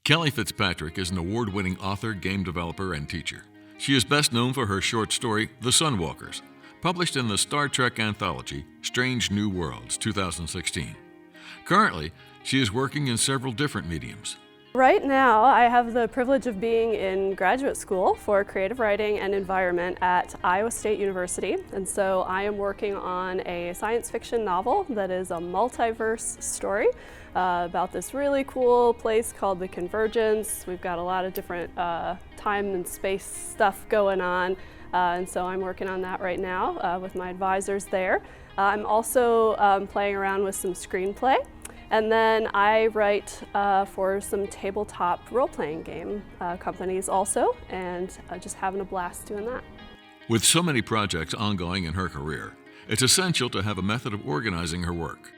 Kelly Fitzpatrick is an award-winning author, game developer, and teacher. She is best known for her short story, The Sunwalkers, published in the Star Trek anthology, Strange New Worlds, 2016. Currently, she is working in several different mediums. Right now, I have the privilege of being in graduate school for creative writing and environment at Iowa State University. And so I am working on a science fiction novel that is a multiverse story about this really cool place called the Convergence. We've got a lot of different time and space stuff going on. And so I'm working on that right now with my advisors there. I'm also playing around with some screenplay. And then I write for some tabletop role-playing game companies also, and just having a blast doing that. With so many projects ongoing in her career, it's essential to have a method of organizing her work.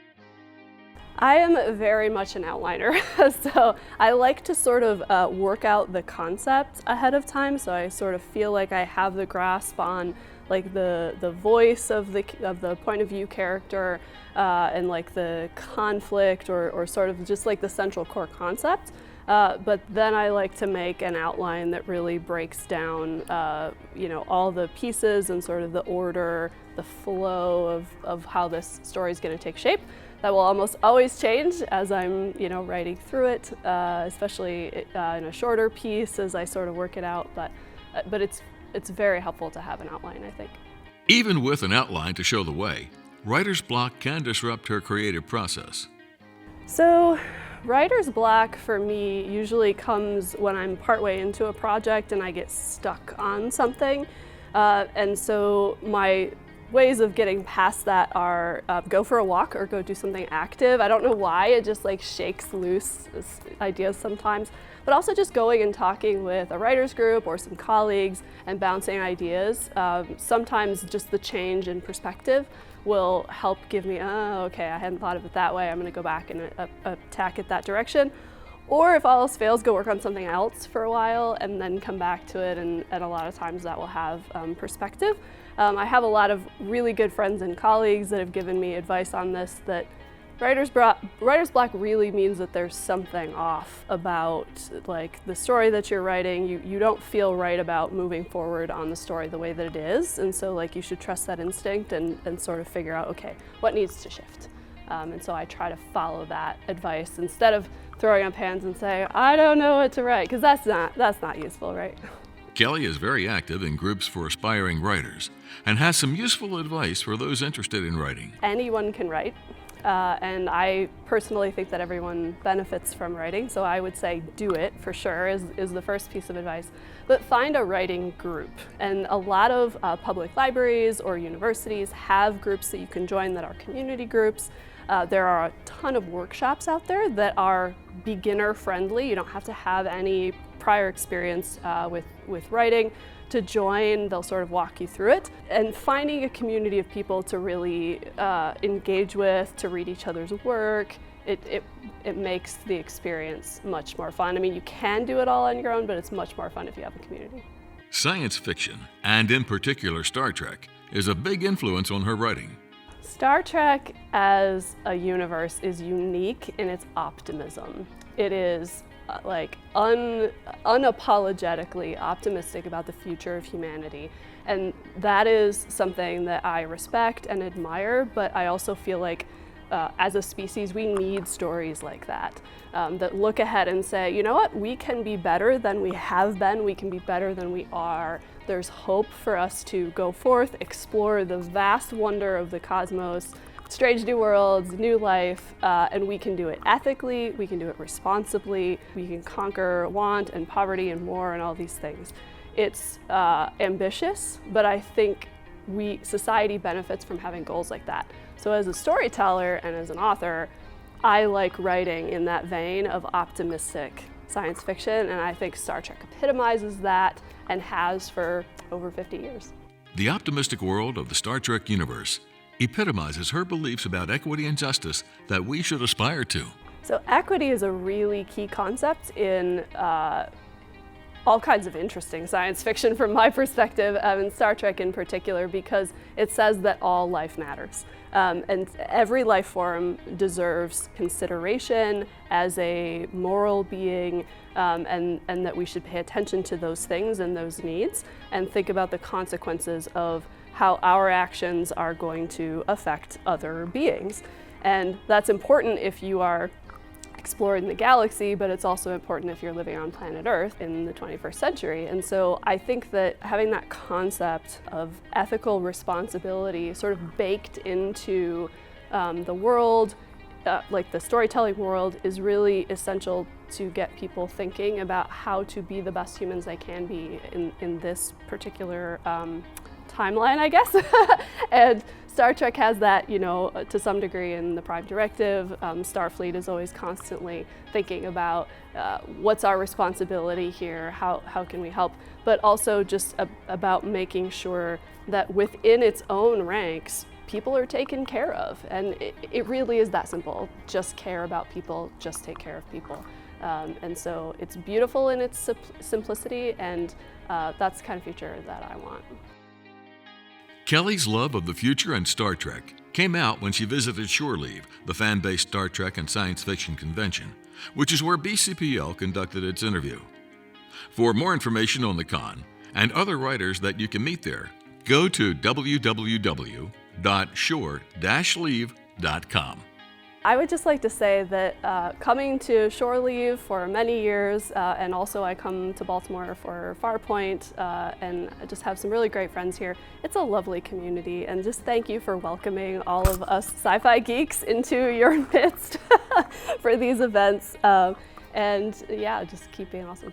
I am very much an outliner, so I like to sort of work out the concept ahead of time, so I sort of feel like I have the grasp on like the voice of the point of view character and like the conflict or sort of just like the central core concept. But then I like to make an outline that really breaks down all the pieces and sort of the order, the flow of how this story is going to take shape. That will almost always change as I'm writing through it, especially in a shorter piece as I sort of work it out. But it's very helpful to have an outline, I think. Even with an outline to show the way, writer's block can disrupt her creative process. So, writer's block for me usually comes when I'm partway into a project and I get stuck on something. And so my ways of getting past that are go for a walk or go do something active. I don't know why, it just like shakes loose ideas sometimes. But also just going and talking with a writer's group or some colleagues and bouncing ideas. Sometimes just the change in perspective will help give me, oh, okay, I hadn't thought of it that way. I'm gonna go back and attack it that direction. Or if all else fails, go work on something else for a while and then come back to it, and a lot of times that will have perspective. I have a lot of really good friends and colleagues that have given me advice on this, that writer's block really means that there's something off about like the story that you're writing. You don't feel right about moving forward on the story the way that it is, and so like you should trust that instinct and sort of figure out, okay, what needs to shift. And so I try to follow that advice instead of throwing up hands and saying, I don't know what to write, because that's not useful, right? Kelly is very active in groups for aspiring writers and has some useful advice for those interested in writing. Anyone can write. And I personally think that everyone benefits from writing, so I would say do it for sure is the first piece of advice. But find a writing group, and a lot of public libraries or universities have groups that you can join that are community groups. There are a ton of workshops out there that are beginner friendly. You don't have to have any prior experience with writing to join. They'll sort of walk you through it. And finding a community of people to really engage with, to read each other's work, it makes the experience much more fun. I mean, you can do it all on your own, but it's much more fun if you have a community. Science fiction, and in particular Star Trek, is a big influence on her writing. Star Trek as a universe is unique in its optimism. It is unapologetically optimistic about the future of humanity. And that is something that I respect and admire, but I also feel like as a species, we need stories like that, that look ahead and say, you know what, we can be better than we have been, we can be better than we are. There's hope for us to go forth, explore the vast wonder of the cosmos, strange new worlds, new life, and we can do it ethically, we can do it responsibly, we can conquer want and poverty and war and all these things. It's ambitious, but I think society benefits from having goals like that. So as a storyteller and as an author, I like writing in that vein of optimistic science fiction, and I think Star Trek epitomizes that and has for over 50 years. The optimistic world of the Star Trek universe epitomizes her beliefs about equity and justice that we should aspire to. So equity is a really key concept in all kinds of interesting science fiction from my perspective, and Star Trek in particular, because it says that all life matters. And every life form deserves consideration as a moral being, and that we should pay attention to those things and those needs and think about the consequences of how our actions are going to affect other beings. And that's important if you are exploring the galaxy, but it's also important if you're living on planet Earth in the 21st century. And so I think that having that concept of ethical responsibility sort of baked into the world, like the storytelling world, is really essential to get people thinking about how to be the best humans they can be in this particular timeline, I guess. And Star Trek has that, to some degree in the Prime Directive. Starfleet is always constantly thinking about what's our responsibility here, how can we help, but also just about making sure that within its own ranks, people are taken care of. And it really is that simple. Just care about people, just take care of people. And so it's beautiful in its simplicity, and that's the kind of future that I want. Kelly's love of the future and Star Trek came out when she visited Shore Leave, the fan-based Star Trek and science fiction convention, which is where BCPL conducted its interview. For more information on the con and other writers that you can meet there, go to www.shore-leave.com. I would just like to say that coming to Shore Leave for many years, and also I come to Baltimore for Farpoint, and I just have some really great friends here. It's a lovely community, and just thank you for welcoming all of us sci-fi geeks into your midst for these events. And yeah, just keep being awesome.